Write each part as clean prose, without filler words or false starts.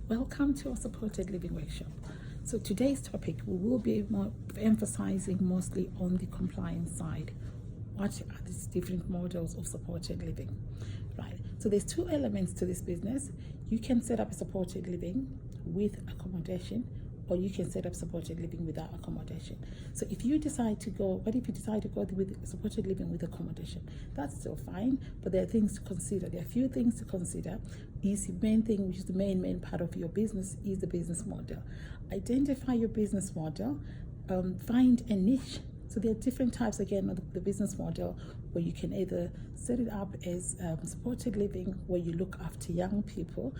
Welcome to our supported living workshop. So today's topic, we will be emphasizing mostly on the compliance side. What are these different models of supported living, right? So there's two elements to this business. You can set up a supported living with accommodation, or you can set up supported living without accommodation. So if you decide to go, what if you decide to go with supported living with accommodation? That's still fine, but there are things to consider. There are a few things to consider. Is the main thing, which is the main part of your business, is the business model. Identify your business model, find a niche. So there are different types, again, of the business model, where you can either set it up as supported living, where you look after young people,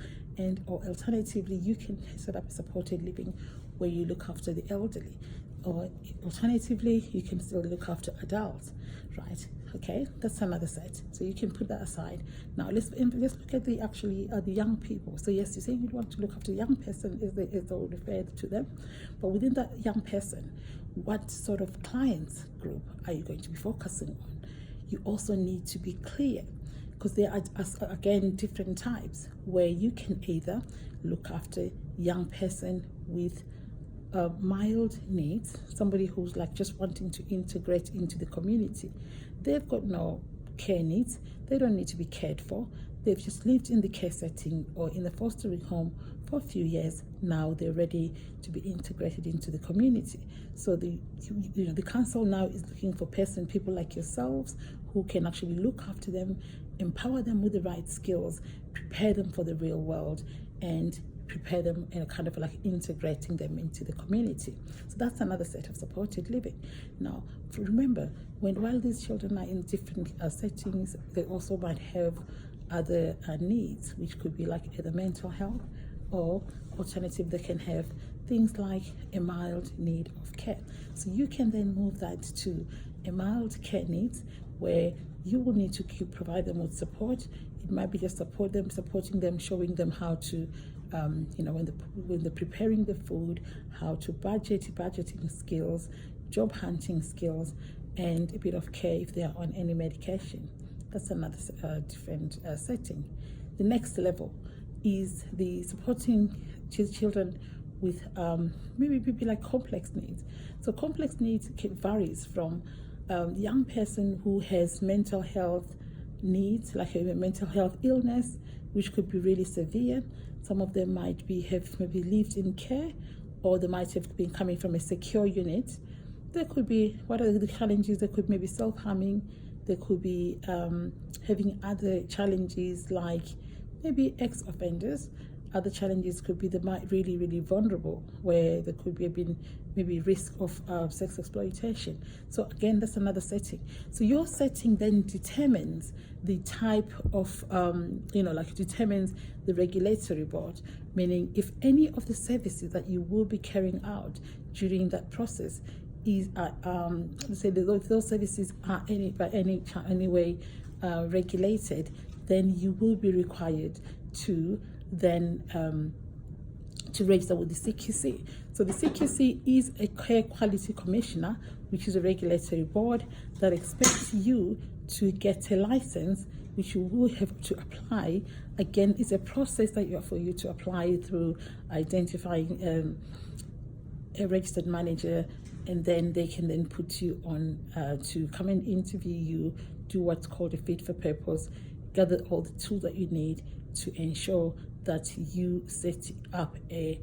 or alternatively, you can set up a supported living where you look after the elderly, or alternatively, you can still look after adults, right? Okay, that's another set. So you can put that aside. Now let's look at the young people. So yes, you're saying you want to look after a young person, is referred to them, but within that young person, what sort of clients group are you going to be focusing on? You also need to be clear, because there are, again, different types where you can either look after young person with mild needs, somebody who's like just wanting to integrate into the community. They've got no care needs, they don't need to be cared for, they've just lived in the care setting or in the fostering home for a few years. Now they're ready to be integrated into the community. So the council now is looking for people like yourselves who can actually look after them, empower them with the right skills, prepare them for the real world, and prepare them and kind of like integrating them into the community. So that's another set of supported living. Now, remember, while these children are in different settings, they also might have other needs, which could be like either mental health, or alternative, they can have things like a mild need of care. So you can then move that to a mild care needs, where you will need to provide them with support. It might be just supporting them, showing them how to, when they're preparing the food, how to budgeting skills, job hunting skills, and a bit of care if they are on any medication. That's another different setting. The next level is the supporting children with maybe like complex needs. So complex needs varies from young person who has mental health needs, like a mental health illness, which could be really severe. Some of them might have maybe lived in care, or they might have been coming from a secure unit. There could be, what are the challenges? There could maybe self-harming. There could be having other challenges like maybe ex-offenders. Other challenges could be they might really vulnerable, where there could be maybe risk of sex exploitation. So again, that's another setting. So your setting then determines the type of, determines the regulatory board, meaning if any of the services that you will be carrying out during that process is, let's say if those services are by any way regulated, then you will be required to then to register with the CQC. So the CQC is a care quality commissioner, which is a regulatory board that expects you to get a license, which you will have to apply. Again, it's a process that for you to apply through identifying a registered manager, and then they can then put you on to come and interview you, do what's called a fit for purpose, gather all the tools that you need to ensure that you set up a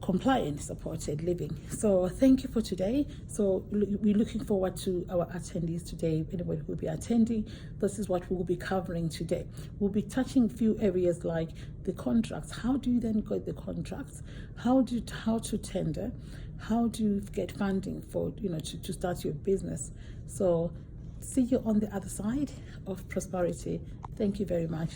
compliant supported living. So thank you for today. So we're looking forward to our attendees today. Anybody who will be attending, this is what we will be covering today. We'll be touching a few areas like the contracts. How do you then get the contracts? How to tender? How do you get funding for to start your business? So see you on the other side of prosperity. Thank you very much.